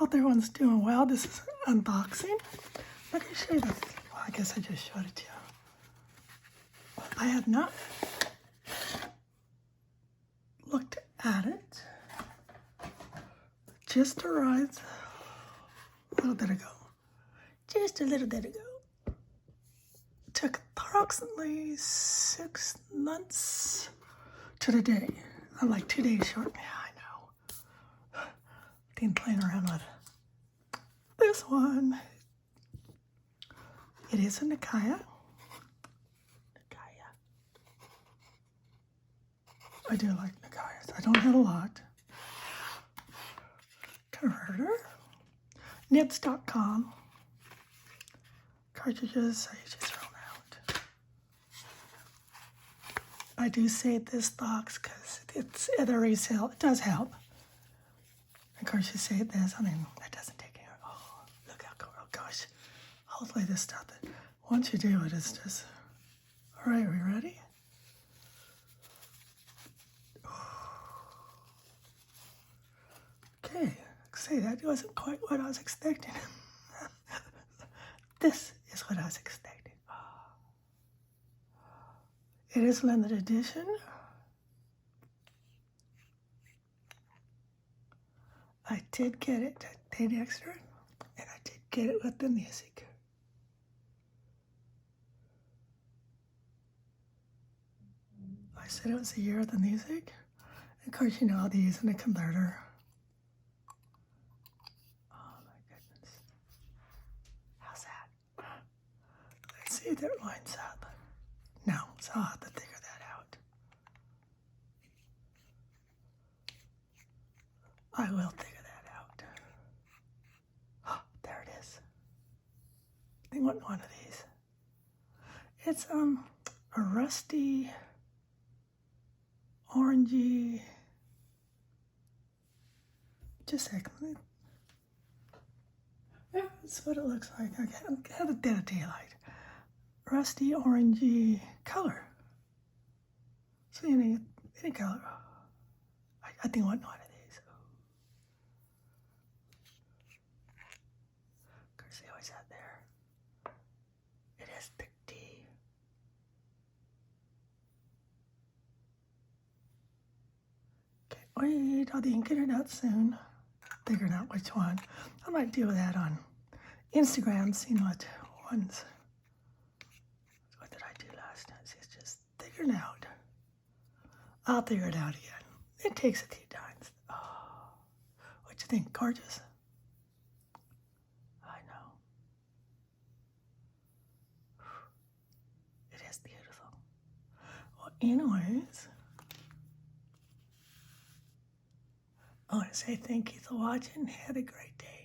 Hope everyone's doing well. This is unboxing. Let me show you this. Well, I guess I just showed it to you. I have not looked at it. Just arrived a little bit ago. Just a little bit ago. Took approximately 6 months to the day. I'm like 2 days short. Yeah, I know. Been playing around with this one. It is a Nakaya. I do like Nakayas. I don't have a lot. Converter. Nibs.com. Cartridges, I just throw them out. I do save this box because it's at a resale. It does help. Of course, you save this. I mean, that doesn't take care. Oh, look how cool. Oh, gosh. Hopefully this stuff, once you do it, it's just... All right, are we ready? Okay, say that wasn't quite what I was expecting. This is what I was expecting. It is limited edition. I did get it. I paid extra, and I did get it with the music. I said it was a year of the music. Of course, you know, I'll be using a converter. Oh my goodness. How's that? Let's see if that lines up. No, so I'll have to figure that out. I will figure that out. Oh, there it is. I want one of these. It's a rusty, orangey. Just a second. Yeah, that's what it looks like. I had a bit of daylight. Rusty, orangey color. So any color. I think I want one of these. Of course, they always have there. It is thick tea. Okay, wait, I'll be getting it out soon. Figuring out which one. I might do that on Instagram, seeing what ones. What did I do last time? It's just figuring out. I'll figure it out again. It takes a few times. Oh, what you think? Gorgeous? I know. It is beautiful. Well, anyways, I want to say thank you for watching. Have a great day.